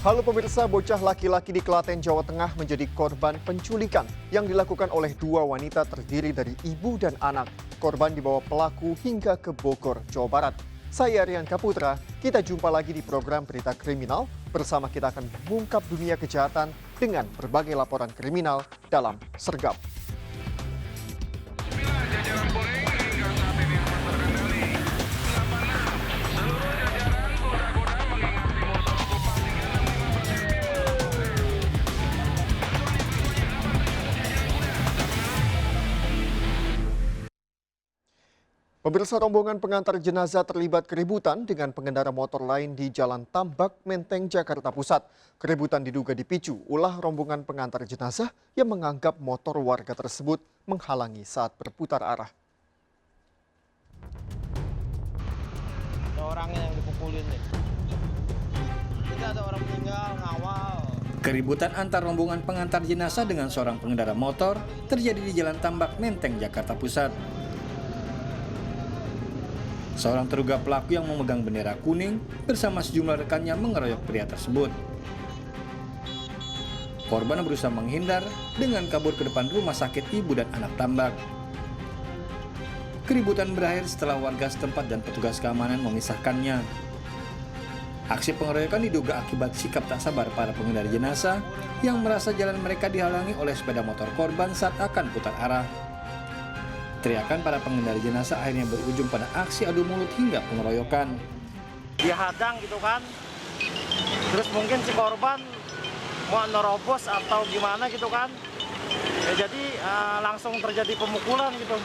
Halo pemirsa, bocah laki-laki di Klaten, Jawa Tengah menjadi korban penculikan yang dilakukan oleh dua wanita terdiri dari ibu dan anak. Korban dibawa pelaku hingga ke Bogor, Jawa Barat. Saya Rian Kaputra, kita jumpa lagi di program Berita Kriminal. Bersama kita akan mengungkap dunia kejahatan dengan berbagai laporan kriminal dalam Sergap. Pemirsa, rombongan pengantar jenazah terlibat keributan dengan pengendara motor lain di Jalan Tambak, Menteng, Jakarta Pusat. Keributan diduga dipicu ulah rombongan pengantar jenazah yang menganggap motor warga tersebut menghalangi saat berputar arah. Ada orangnya yang dipukulin nih. Ini ada orang meninggal, ngawal. Keributan antar rombongan pengantar jenazah dengan seorang pengendara motor terjadi di Jalan Tambak, Menteng, Jakarta Pusat. Seorang terduga pelaku yang memegang bendera kuning bersama sejumlah rekannya mengeroyok pria tersebut. Korban berusaha menghindar dengan kabur ke depan rumah sakit ibu dan anak Tambak. Keributan berakhir setelah warga setempat dan petugas keamanan memisahkannya. Aksi pengeroyokan diduga akibat sikap tak sabar para pengendara jenazah yang merasa jalan mereka dihalangi oleh sepeda motor korban saat akan putar arah. Teriakan para pengendara jenazah akhirnya berujung pada aksi adu mulut hingga pengeroyokan. Dia hadang gitu kan. Terus mungkin si korban mau nerobos atau gimana gitu kan. Ya, jadi langsung terjadi pemukulan gitu.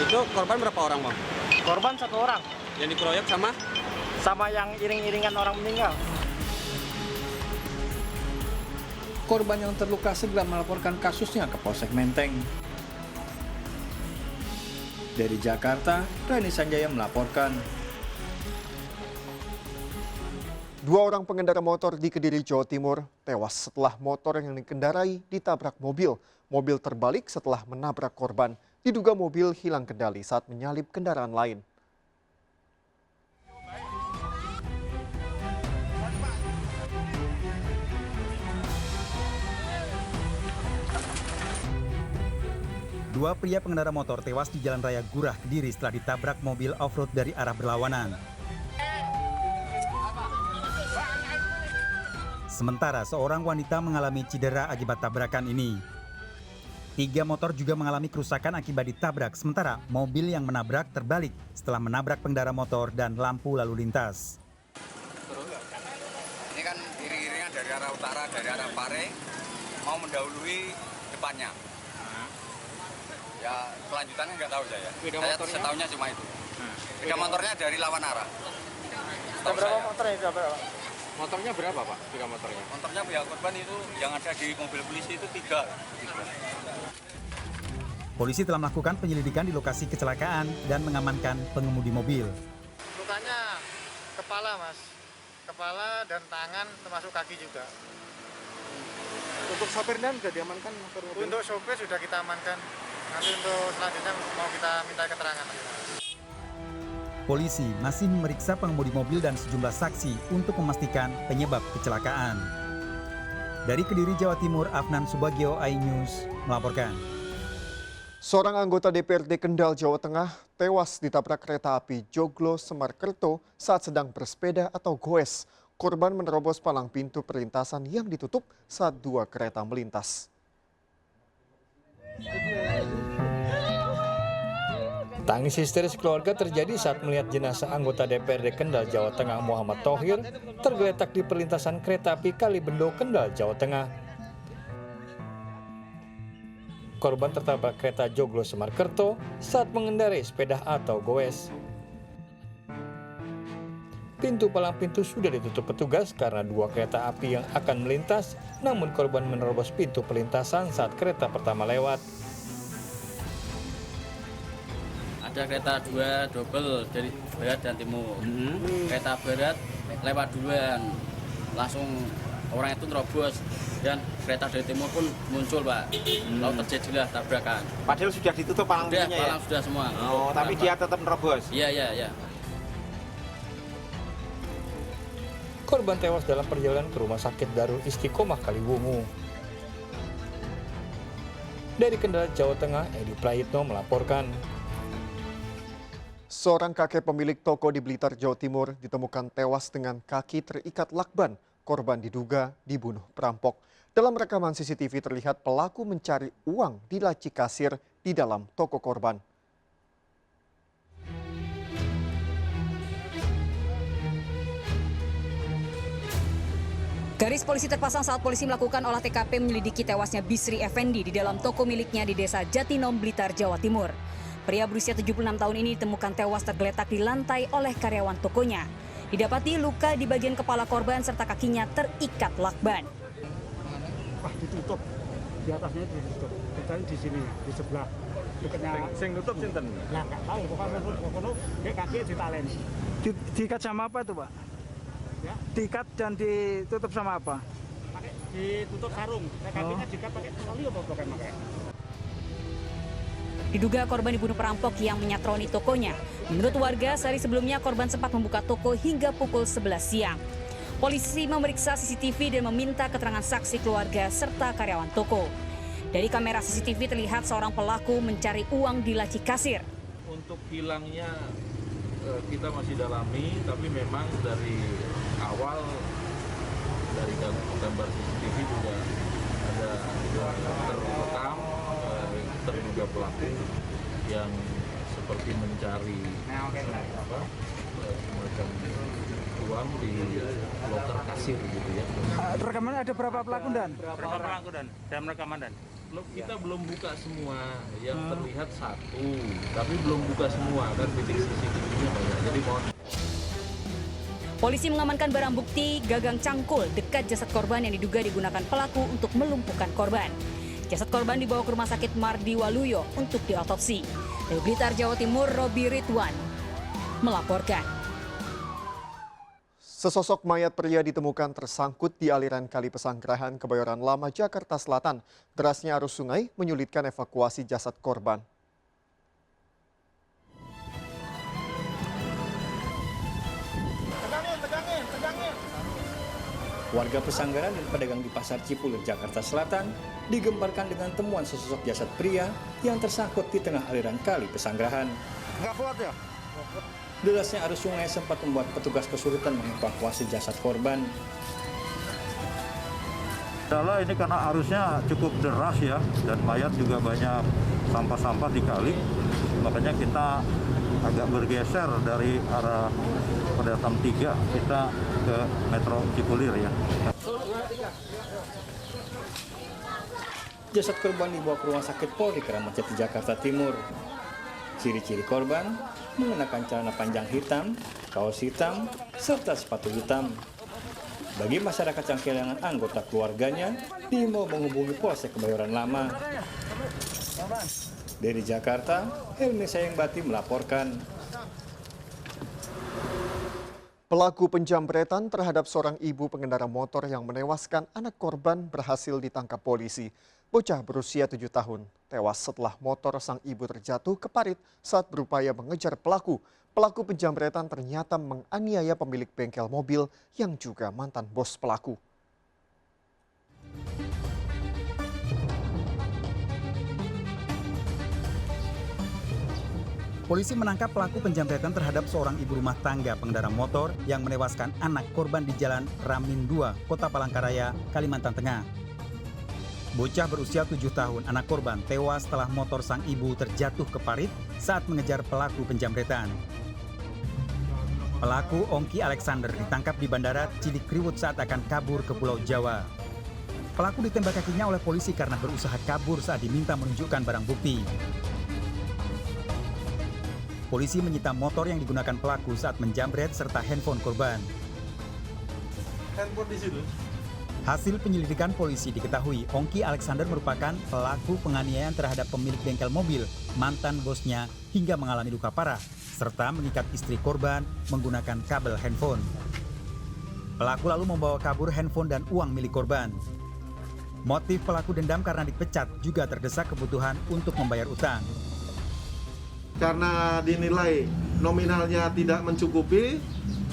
Itu korban berapa orang, Bang? Korban satu orang. Yang dikeroyok sama? Sama yang iring-iringan orang meninggal. Korban yang terluka segera melaporkan kasusnya ke Polsek Menteng. Dari Jakarta, Rani Sanjaya melaporkan. Dua orang pengendara motor di Kediri, Jawa Timur tewas setelah motor yang dikendarai ditabrak mobil. Mobil terbalik setelah menabrak korban. Diduga mobil hilang kendali saat menyalip kendaraan lain. Dua pria pengendara motor tewas di Jalan Raya Gurah, Kediri setelah ditabrak mobil off-road dari arah berlawanan. Sementara seorang wanita mengalami cedera akibat tabrakan ini. 3 motor juga mengalami kerusakan akibat ditabrak, sementara mobil yang menabrak terbalik setelah menabrak pengendara motor dan lampu lalu lintas. Ini kan iring-iringan dari arah utara, dari arah Pare, mau mendahului depannya. Ya kelanjutannya nggak tahu saya. Saya tahunya cuma itu. Beda motornya dari lawan arah. Berapa motornya itu? Motornya berapa, Pak? Tiga motornya? Motornya pihak korban itu yang ada di mobil polisi itu 3. Polisi telah melakukan penyelidikan di lokasi kecelakaan dan mengamankan pengemudi mobil. Lukanya kepala, Mas. Kepala dan tangan termasuk kaki juga. Untuk sopirnya sudah diamankan motor mobil? Untuk sopir sudah kita amankan. Nanti untuk selanjutnya mau kita minta keterangan. Polisi masih memeriksa pengemudi mobil dan sejumlah saksi untuk memastikan penyebab kecelakaan. Dari Kediri, Jawa Timur, Afnan Subagio, iNews melaporkan. Seorang anggota DPRD Kendal, Jawa Tengah tewas ditabrak kereta api Joglo Semarkerto saat sedang bersepeda atau goes. Korban menerobos palang pintu perlintasan yang ditutup saat 2 kereta melintas. Tangis histeris keluarga terjadi saat melihat jenazah anggota DPRD Kendal, Jawa Tengah Muhammad Thohir tergeletak di perlintasan kereta api Kalibendo, Kendal, Jawa Tengah. Korban tertabrak kereta Joglo Semarkerto saat mengendarai sepeda atau goes. Pintu palang pintu sudah ditutup petugas karena 2 kereta api yang akan melintas, namun korban menerobos pintu perlintasan saat kereta pertama lewat. Ada kereta 2 double dari barat dan timur. Kereta barat lewat duluan, langsung orang itu terobos dan kereta dari timur pun muncul, Pak. Lalu terjadilah tabrakan. Padahal sudah ditutup palang pintunya ya? Palang sudah semua. Oh, tapi dia tetap nerobos? Iya. Korban tewas dalam perjalanan ke Rumah Sakit Darul Istiqomah Kaliwungu. Dari Kendal, Jawa Tengah, Edi Prayitno melaporkan. Seorang kakek pemilik toko di Blitar, Jawa Timur ditemukan tewas dengan kaki terikat lakban. Korban diduga dibunuh perampok. Dalam rekaman CCTV terlihat pelaku mencari uang di laci kasir di dalam toko korban. Garis polisi terpasang saat polisi melakukan olah TKP menyelidiki tewasnya Bisri Effendi di dalam toko miliknya di Desa Jatinom, Blitar, Jawa Timur. Pria berusia 76 tahun ini ditemukan tewas tergeletak di lantai oleh karyawan tokonya. Didapati luka di bagian kepala korban serta kakinya terikat lakban. Wah, ditutup. Di atasnya ditutup. Kita di sini, di sebelah. Dekatnya. Sing nutup sinten? Nah, nggak tahu. Pokoknya dia kaki ditalen. Diikat sama apa itu, Pak? Ya. Diikat dan ditutup sama apa? Pakai ditutup sarung. Kakinya diikat pakai tali apa pakai pakai? Diduga korban dibunuh perampok yang menyatroni tokonya. Menurut warga, sehari sebelumnya korban sempat membuka toko hingga pukul 11 siang. Polisi memeriksa CCTV dan meminta keterangan saksi keluarga serta karyawan toko. Dari kamera CCTV terlihat seorang pelaku mencari uang di laci kasir. Untuk hilangnya kita masih dalami, tapi memang dari awal dari gambar CCTV juga ada terekam terduga pelaku yang seperti mencari semacam uang di loker kasir gitu ya. Rekaman ada berapa pelaku dan? Berapa pelaku dan? Dalam rekaman dan? Kita belum buka semua, yang terlihat satu, tapi belum buka semua kan titik CCTV-nya banyak. Jadi mohon. Polisi mengamankan barang bukti gagang cangkul dekat jasad korban yang diduga digunakan pelaku untuk melumpuhkan korban. Jasad korban dibawa ke Rumah Sakit Mardi Waluyo untuk diotopsi. Dari Blitar, Jawa Timur, Robi Ridwan melaporkan. Sesosok mayat pria ditemukan tersangkut di aliran Kali Pesanggerahan, Kebayoran Lama, Jakarta Selatan. Derasnya arus sungai menyulitkan evakuasi jasad korban. Warga Pesanggaran dan pedagang di Pasar Cipulir, Jakarta Selatan digemparkan dengan temuan sesosok jasad pria yang tersangkut di tengah aliran Kali Pesanggerahan. Nggak kuat ya? Derasnya arus sungai sempat membuat petugas kesulitan mengevakuasi jasad korban. Ini karena arusnya cukup deras ya, dan mayat juga banyak sampah-sampah di kali. Makanya kita agak bergeser dari arah Pedatam 3 kita ke Metro Cipulir ya. Jasad korban dibawa ke Rumah Sakit Polri Kramat Jati, Jakarta Timur. Ciri-ciri korban mengenakan celana panjang hitam, kaos hitam, serta sepatu hitam. Bagi masyarakat yang kehilangan anggota keluarganya, diimbau menghubungi Polsek Kebayoran Lama. Dari Jakarta, Helmi Sayengbati melaporkan. Pelaku penjambretan terhadap seorang ibu pengendara motor yang menewaskan anak korban berhasil ditangkap polisi. Bocah berusia 7 tahun tewas setelah motor sang ibu terjatuh ke parit saat berupaya mengejar pelaku. Pelaku penjambretan ternyata menganiaya pemilik bengkel mobil yang juga mantan bos pelaku. Polisi menangkap pelaku penjambretan terhadap seorang ibu rumah tangga pengendara motor yang menewaskan anak korban di Jalan Ramin 2, Kota Palangkaraya, Kalimantan Tengah. Bocah berusia 7 tahun, anak korban tewas setelah motor sang ibu terjatuh ke parit saat mengejar pelaku penjambretan. Pelaku Ongki Alexander ditangkap di Bandara Cilikriwut saat akan kabur ke Pulau Jawa. Pelaku ditembak kakinya oleh polisi karena berusaha kabur saat diminta menunjukkan barang bukti. Polisi menyita motor yang digunakan pelaku saat menjambret serta handphone korban. Handphone di situ. Hasil penyelidikan polisi diketahui Ongki Alexander merupakan pelaku penganiayaan terhadap pemilik bengkel mobil, mantan bosnya hingga mengalami luka parah, serta mengikat istri korban menggunakan kabel handphone. Pelaku lalu membawa kabur handphone dan uang milik korban. Motif pelaku dendam karena dipecat juga terdesak kebutuhan untuk membayar utang. Karena dinilai nominalnya tidak mencukupi,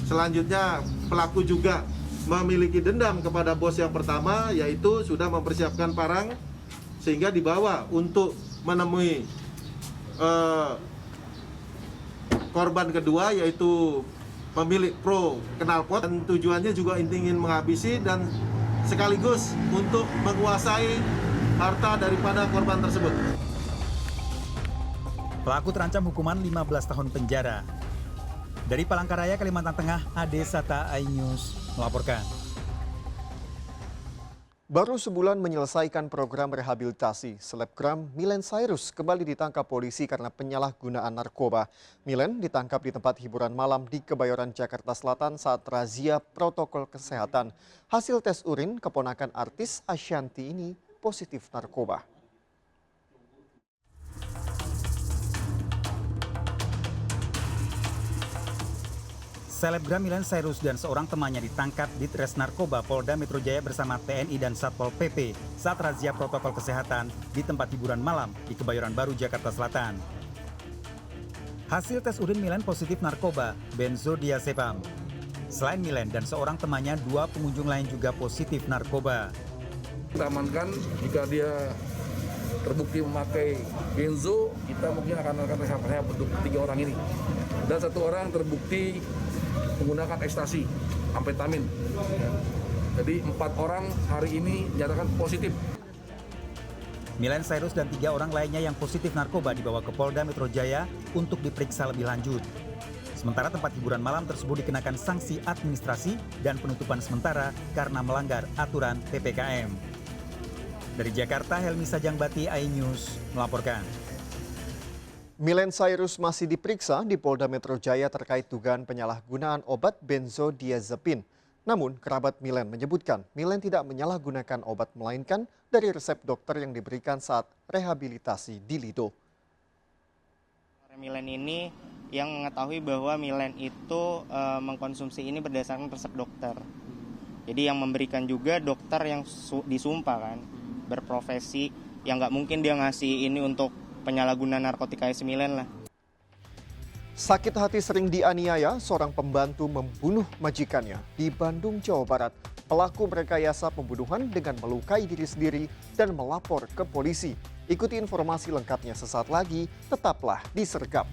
selanjutnya pelaku juga memiliki dendam kepada bos yang pertama, yaitu sudah mempersiapkan parang sehingga dibawa untuk menemui korban kedua, yaitu pemilik pro knalpot, dan tujuannya juga ingin menghabisi dan sekaligus untuk menguasai harta daripada korban tersebut. Pelaku terancam hukuman 15 tahun penjara. Dari Palangkaraya, Kalimantan Tengah, Ade Sata, iNews melaporkan. Baru sebulan menyelesaikan program rehabilitasi, selebgram Millen Cyrus kembali ditangkap polisi karena penyalahgunaan narkoba. Millen ditangkap di tempat hiburan malam di Kebayoran, Jakarta Selatan saat razia protokol kesehatan. Hasil tes urin keponakan artis Ashanti ini positif narkoba. Selebgram Millen Cyrus dan seorang temannya ditangkap di Tres Narkoba Polda Metro Jaya bersama TNI dan Satpol PP saat razia protokol kesehatan di tempat hiburan malam di Kebayoran Baru, Jakarta Selatan. Hasil tes urin Millen positif narkoba benzodiazepam. Selain Millen dan seorang temannya, 2 pengunjung lain juga positif narkoba. Kita amankan jika dia terbukti memakai benzo, kita mungkin akan rehab untuk 3 orang ini. Dan 1 orang terbukti menggunakan ekstasi, amfetamin. Jadi 4 orang hari ini dinyatakan positif. Millen Cyrus dan 3 orang lainnya yang positif narkoba dibawa ke Polda Metro Jaya untuk diperiksa lebih lanjut. Sementara tempat hiburan malam tersebut dikenakan sanksi administrasi dan penutupan sementara karena melanggar aturan PPKM. Dari Jakarta, Helmi Sajangbati, iNews melaporkan. Millen Cyrus masih diperiksa di Polda Metro Jaya terkait dugaan penyalahgunaan obat benzodiazepin. Namun, kerabat Millen menyebutkan Millen tidak menyalahgunakan obat melainkan dari resep dokter yang diberikan saat rehabilitasi di Lido. Millen ini yang mengetahui bahwa Millen itu mengkonsumsi ini berdasarkan resep dokter. Jadi yang memberikan juga dokter yang disumpah kan, berprofesi, yang nggak mungkin dia ngasih ini untuk penyalahgunaan narkotika si Millen lah. Sakit hati sering dianiaya, seorang pembantu membunuh majikannya di Bandung, Jawa Barat. Pelaku merekayasa pembunuhan dengan melukai diri sendiri dan melapor ke polisi. Ikuti informasi lengkapnya sesaat lagi, tetaplah di Sergap.